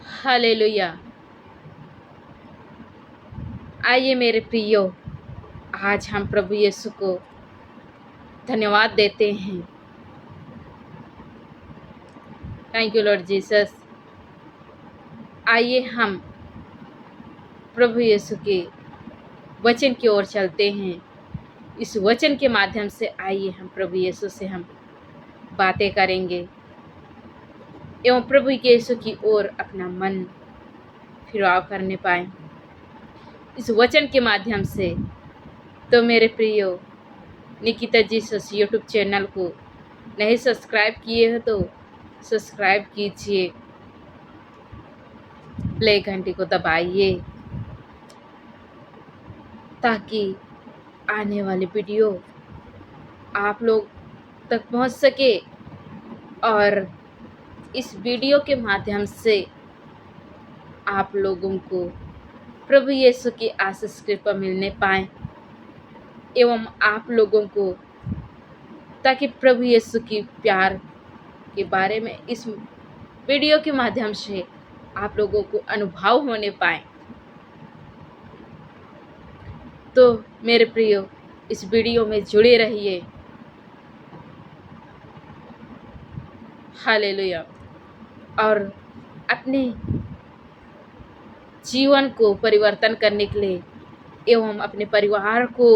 Hallelujah. आइए मेरे प्रियो, आज हम प्रभु यीशु को धन्यवाद देते हैं। Thank you Lord Jesus. आइए हम प्रभु यीशु के वचन की ओर चलते हैं। इस वचन के माध्यम से आइए हम प्रभु यीशु से हम बातें करेंगे एवं प्रभु यीशु की ओर अपना मन फिराव करने पाए इस वचन के माध्यम से। तो मेरे प्रियो, निकिता जीसस यूट्यूब चैनल को नहीं सब्सक्राइब किए हो तो सब्सक्राइब कीजिए, प्ले घंटी को दबाइए ताकि आने वाली वीडियो आप लोग तक पहुंच सके और इस वीडियो के माध्यम से आप लोगों को प्रभु यीशु की आशीष कृपा मिलने पाए एवं आप लोगों को ताकि प्रभु यीशु की प्यार के बारे में इस वीडियो के माध्यम से आप लोगों को अनुभव होने पाए। तो मेरे प्रियो, इस वीडियो में जुड़े रहिए। हालेलुया। और अपने जीवन को परिवर्तन करने के लिए एवं अपने परिवार को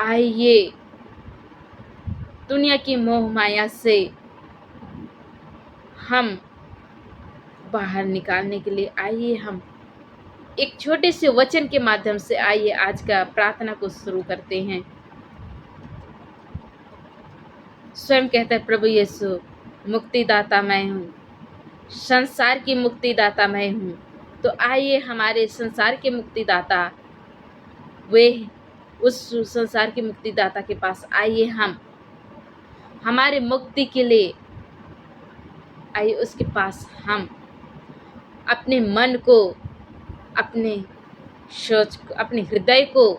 आइए दुनिया की मोह माया से हम बाहर निकालने के लिए आइए हम एक छोटे से वचन के माध्यम से आइए आज का प्रार्थना को शुरू करते हैं। स्वयं कहता है प्रभु यीशु, मुक्तिदाता मैं हूँ, संसार की मुक्तिदाता मैं हूँ। तो आइए हमारे संसार के मुक्तिदाता, वे उस संसार के मुक्तिदाता के पास आइए हम हमारे मुक्ति के लिए आइए उसके पास हम अपने मन को, अपने सोच, अपने हृदय को,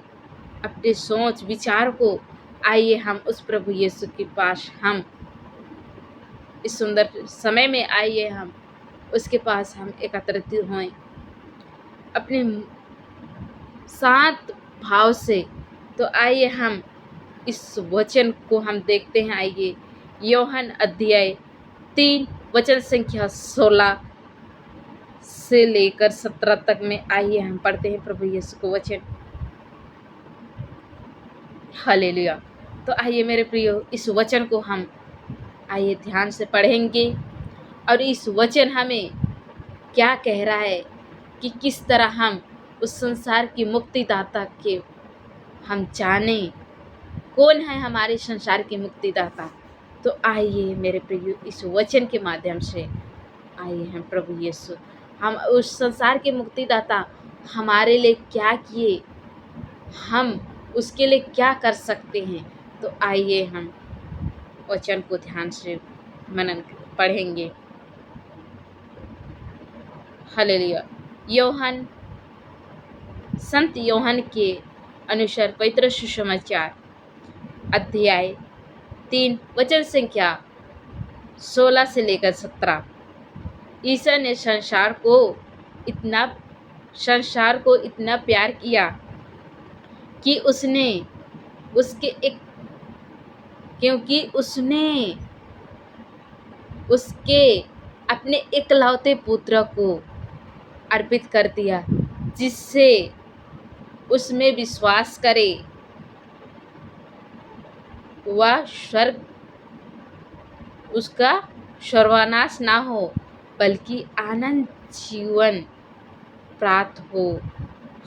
अपने सोच विचार को आइए हम उस प्रभु यीशु के पास हम इस सुंदर समय में आइए हम उसके पास हम एकत्रित हों अपने शांत भाव से। तो आइए हम इस वचन को हम देखते हैं। आइए यूहन्ना अध्याय 3 वचन संख्या 16 से लेकर 17 तक में आइए हम पढ़ते हैं प्रभु यीशु को वचन। हालेलुया। तो आइए मेरे प्रियो, इस वचन को हम आइए ध्यान से पढ़ेंगे और इस वचन हमें क्या कह रहा है कि किस तरह हम उस संसार की मुक्तिदाता के हम जाने कौन है हमारे संसार के मुक्तिदाता। तो आइए मेरे प्रियो, इस वचन के माध्यम से आइए हम प्रभु यीशु, हम उस संसार के मुक्तिदाता हमारे लिए क्या किए, हम उसके लिए क्या कर सकते हैं। तो आइए हम वचन को ध्यान से मनन पढ़ेंगे। हालेलुया। संत यूहन्ना के अनुसार पवित्र सुसमाचार अध्याय 3 वचन संख्या 16 से लेकर 17। ईसा ने संसार को इतना प्यार किया कि उसने उसके अपने एकलौते पुत्र को अर्पित कर दिया, जिससे उसमें विश्वास करे वह उसका सर्वनाश ना हो बल्कि आनंद जीवन प्राप्त हो।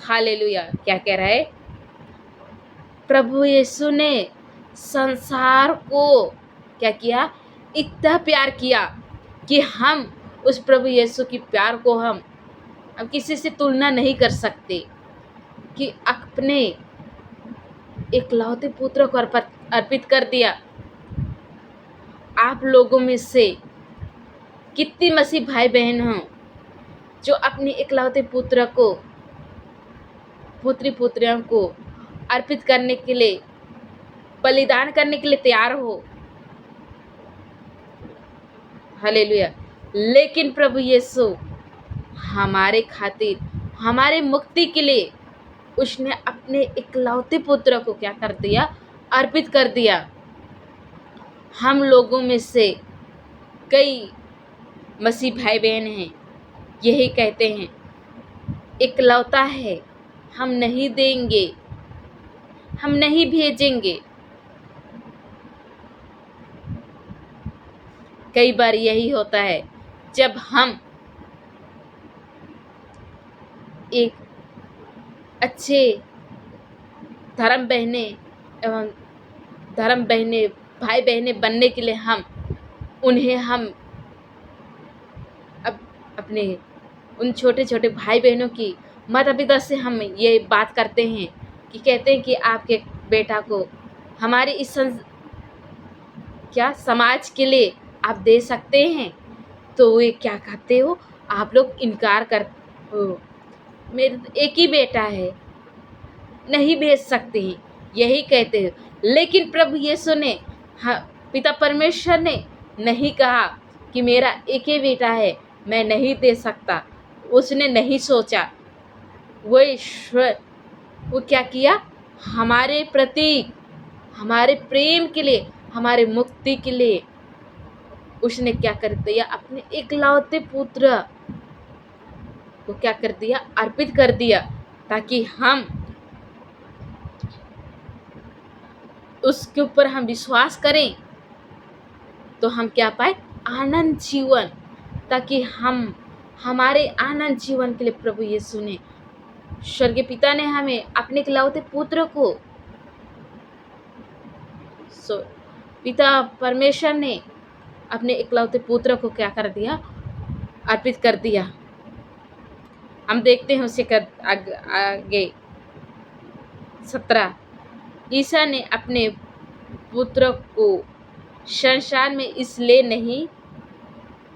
हालेलुया। क्या कह रहा है? प्रभु यीशु ने संसार को क्या किया? इतना प्यार किया कि हम उस प्रभु यीशु की प्यार को हम किसी से तुलना नहीं कर सकते कि अपने एकलौते पुत्र को अर्पित कर दिया। आप लोगों में से कितनी मसीह भाई बहन हों जो अपने एकलौते पुत्रियों को अर्पित करने के लिए, बलिदान करने के लिए तैयार हो। हालेलुया। लेकिन प्रभु यीशु हमारे खातिर, हमारे मुक्ति के लिए उसने अपने इकलौते पुत्र को क्या कर दिया? अर्पित कर दिया। हम लोगों में से कई मसीह भाई बहन हैं, यही कहते हैं इकलौता है, हम नहीं देंगे, हम नहीं भेजेंगे। कई बार यही होता है जब हम एक अच्छे धर्म बहने भाई बहने बनने के लिए हम अपने उन छोटे छोटे भाई बहनों की माता पिता से हम ये बात करते हैं कि कहते हैं कि आपके बेटा को हमारे इस समाज के लिए आप दे सकते हैं। तो वे क्या कहते हो? आप लोग इनकार कर हो, मेरे एक ही बेटा है, नहीं भेज सकते हैं, यही कहते हो। लेकिन प्रभु यीशु ने, पिता परमेश्वर ने नहीं कहा कि मेरा एक ही बेटा है, मैं नहीं दे सकता। उसने नहीं सोचा। वो ईश्वर, वो क्या किया? हमारे प्रति, हमारे प्रेम के लिए, हमारे मुक्ति के लिए उसने क्या कर दिया? अपने इकलौते पुत्र को क्या कर दिया? अर्पित कर दिया, ताकि हम उसके ऊपर हम विश्वास करें तो हम क्या पाए? आनंद जीवन। ताकि हम हमारे आनंद जीवन के लिए प्रभु यीशु ने, स्वर्गीय पिता ने हमें अपने इकलौते पुत्र को, पिता परमेश्वर ने अपने इकलौते पुत्र को क्या कर दिया? अर्पित कर दिया। हम देखते हैं उसे आगे 17, ईसा ने अपने पुत्र को संसार में इसलिए नहीं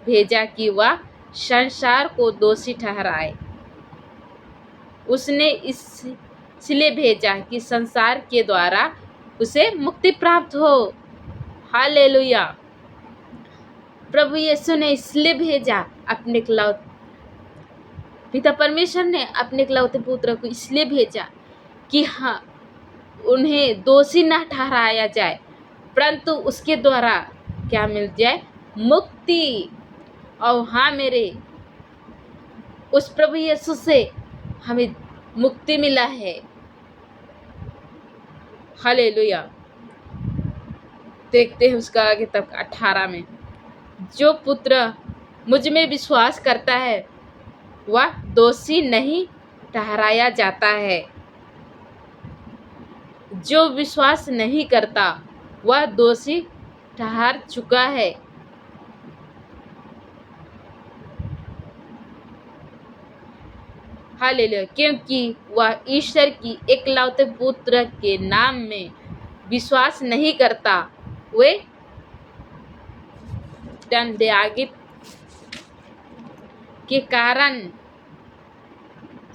भेजा कि वह संसार को दोषी ठहराए, उसने इसलिए भेजा कि संसार के द्वारा उसे मुक्ति प्राप्त हो। हालेलुया। प्रभु यीशु ने इसलिए भेजा अपने इकलौते, पिता परमेश्वर ने अपने इकलौते पुत्र को इसलिए भेजा कि हाँ, उन्हें दोषी न ठहराया जाए, परंतु उसके द्वारा क्या मिल जाए? मुक्ति। और हाँ, मेरे उस प्रभु यीशु से हमें मुक्ति मिला है। हालेलुया। देखते हैं उसका आगे तक 18 में, जो पुत्र मुझ में विश्वास करता है वह दोषी नहीं ठहराया जाता है, जो विश्वास नहीं करता वह दोषी ठहर चुका है। हालेलुया। क्योंकि वह ईश्वर की इकलौते पुत्र के नाम में विश्वास नहीं करता, वे दंडागित के कारण,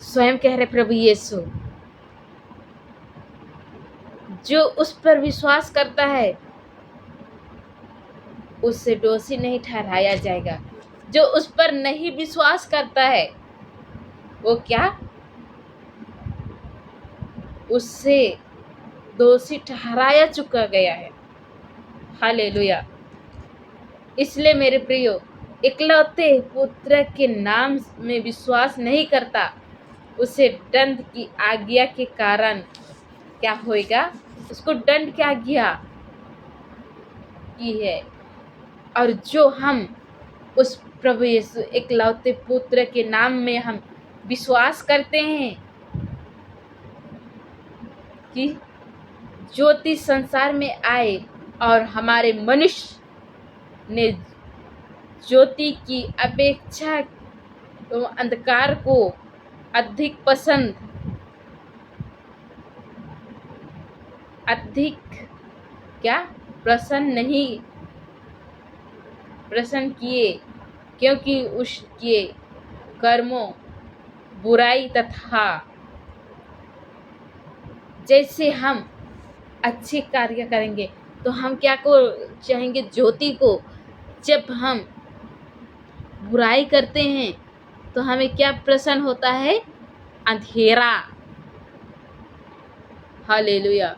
स्वयं कह रहे प्रभु यीशु, जो उस पर विश्वास करता है उससे दोषी नहीं ठहराया जाएगा। जो उस पर नहीं विश्वास करता है वो क्या? उससे दोषी ठहराया चुका गया है। हालेलुया। इसलिए मेरे प्रियो, इकलौते पुत्र के नाम में विश्वास नहीं करता, उसे दंड की आज्ञा के कारण क्या होएगा? उसको दंड की आज्ञा की है। और जो हम उस प्रभु यीशु इकलौते पुत्र के नाम में हम विश्वास करते हैं कि ज्योति संसार में आए, और हमारे मनुष्य ने ज्योति की अपेक्षा अंधकार को अधिक प्रसन्न किए, क्योंकि उसके कर्मों बुराई तथा जैसे हम अच्छे कार्य करेंगे तो हम क्या को चाहेंगे? ज्योति को। जब हम बुराई करते हैं तो हमें क्या प्रसन्न होता है? अंधेरा। हालेलुया।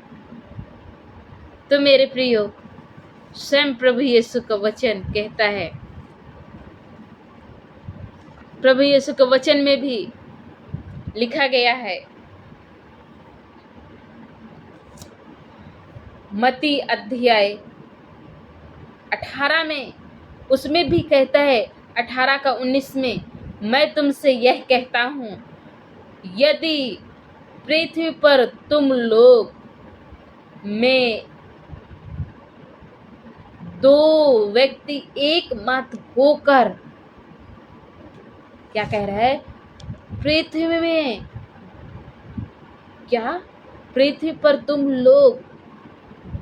तो मेरे प्रियो, स्वयं प्रभु यीशु का वचन कहता है, प्रभु यीशु के वचन में भी लिखा गया है, मत्ती अध्याय 18 में, उसमें भी कहता है 18 का 19 में, मैं तुमसे यह कहता हूँ, यदि पृथ्वी पर तुम लोग में 2 व्यक्ति एक मत होकर, क्या कह रहा है? पृथ्वी में, क्या? पृथ्वी पर तुम लोग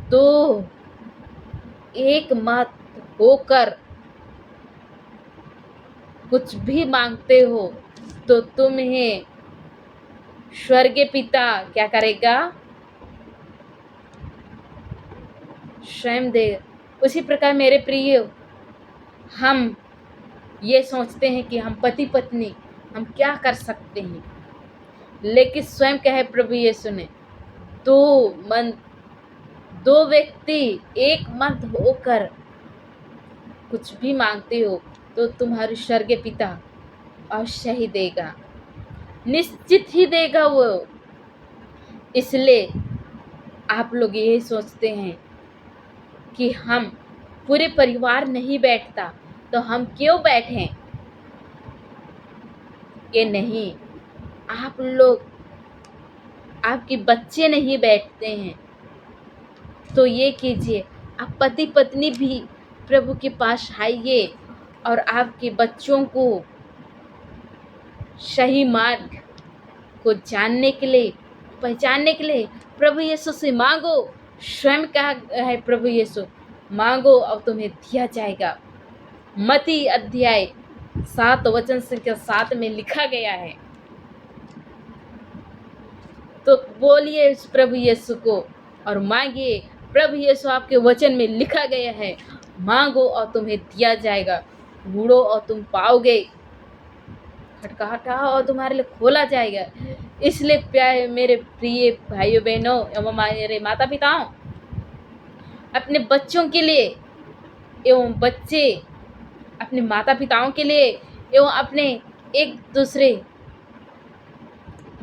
2 एक मत होकर कुछ भी मांगते हो तो तुम्हें स्वर्गीय पिता क्या करेगा? स्वयं देगा। उसी प्रकार मेरे प्रिय, हम ये सोचते हैं कि हम पति पत्नी हम क्या कर सकते हैं, लेकिन स्वयं कहे प्रभु यीशु ने, 2 व्यक्ति एक मत होकर कुछ भी मांगते हो तो तुम्हारे स्वर्गीय पिता अवश्य ही देगा, निश्चित ही देगा वो। इसलिए आप लोग यही सोचते हैं कि हम पूरे परिवार नहीं बैठता तो हम क्यों बैठें? ये नहीं, आप लोग, आपके बच्चे नहीं बैठते हैं तो ये कीजिए, आप पति पत्नी भी प्रभु के पास आइए और आपके बच्चों को सही मार्ग को जानने के लिए, पहचानने के लिए प्रभु यीशु से मांगो। स्वयं कहा है प्रभु यीशु, मांगो और तुम्हें दिया जाएगा। मत्ती अध्याय 7 वचन संख्या 7 में लिखा गया है। तो बोलिए इस प्रभु यीशु को और मांगिए। प्रभु यीशु आपके वचन में लिखा गया है, मांगो और तुम्हें दिया जाएगा, ढूंढो और तुम पाओगे, खटखटाओ और तुम्हारे लिए खोला जाएगा। इसलिए प्यारे मेरे प्रिय भाइयों बहनों एवं मेरे माता पिताओं, अपने बच्चों के लिए एवं बच्चे अपने माता पिताओं के लिए एवं अपने एक दूसरे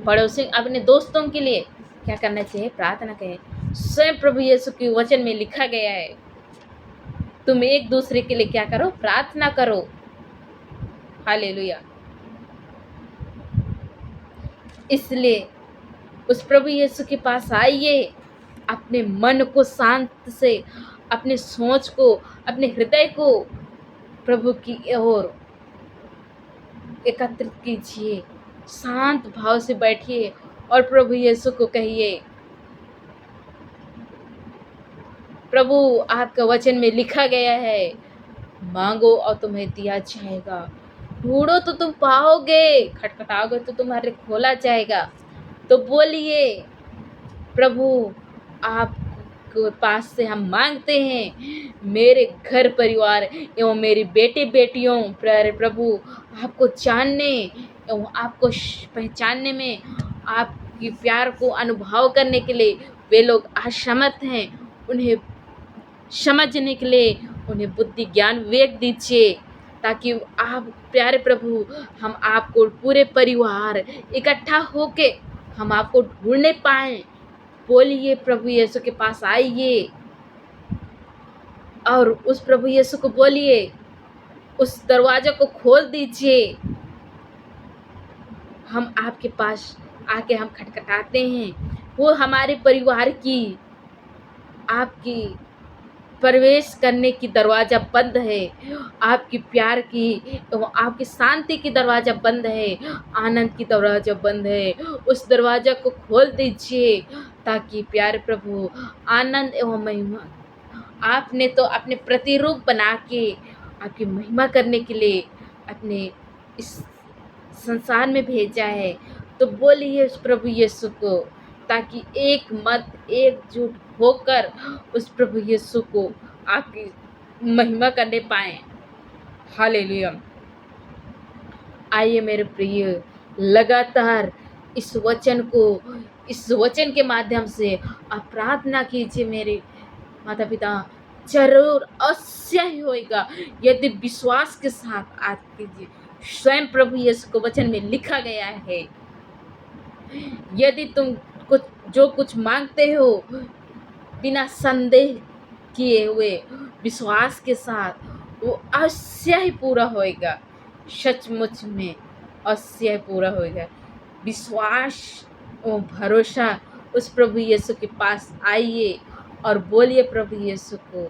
पड़ोसी, अपने दोस्तों के लिए क्या करना चाहिए? प्रार्थना करें। स्वयं प्रभु यीशु के वचन में लिखा गया है, तुम एक दूसरे के लिए क्या करो? प्रार्थना करो। हालेलुया। इसलिए उस प्रभु यीशु के पास आइए, अपने मन को शांत से, अपने सोच को, अपने हृदय को प्रभु की ओर एकत्रित कीजिए, शांत भाव से बैठिए और प्रभु यीशु को कहिए, प्रभु आपका वचन में लिखा गया है, मांगो और तुम्हें दिया जाएगा, ढूंढो तो तुम पाओगे, खटखटाओगे तो तुम्हारे खोला जाएगा। तो बोलिए, प्रभु आपके पास से हम मांगते हैं, मेरे घर परिवार एवं मेरी बेटे बेटियों प्यारे प्रभु आपको जानने एवं आपको पहचानने में, आपकी प्यार को अनुभव करने के लिए वे लोग असमर्थ हैं, उन्हें समझने के लिए उन्हें बुद्धि ज्ञान विवेक दीजिए, ताकि आप प्यारे प्रभु हम आपको पूरे परिवार इकट्ठा होके हम आपको ढूंढने पाएं। बोलिए प्रभु यीशु के पास आइए और उस प्रभु यीशु को बोलिए, उस दरवाजे को खोल दीजिए। हम आपके पास आके हम खटखटाते हैं, वो हमारे परिवार की, आपकी प्रवेश करने की दरवाज़ा बंद है, आपकी प्यार की एवं आपकी शांति की दरवाज़ा बंद है, आनंद की दरवाज़ा बंद है। उस दरवाज़ा को खोल दीजिए ताकि प्यारे प्रभु आनंद एवं महिमा, आपने तो अपने प्रतिरूप बना के आपकी महिमा करने के लिए अपने इस संसार में भेजा है। तो बोलिए उस प्रभु यीशु को, ताकि एक मत एकजुट होकर उस प्रभु यीशु को आपकी महिमा करने पाएं। हालेलुया। आइए मेरे प्रिय, लगातार इस वचन के माध्यम से आप प्रार्थना कीजिए मेरे माता पिता, जरूर अवश्य ही होएगा यदि विश्वास के साथ आज कीजिए। स्वयं प्रभु यीशु को वचन में लिखा गया है, यदि तुम कुछ मांगते हो बिना संदेह किए हुए विश्वास के साथ, वो अवश्य ही पूरा होएगा। सचमुच में अवश्य ही पूरा होएगा। विश्वास और भरोसा उस प्रभु यीशु के पास आइए और बोलिए प्रभु यीशु को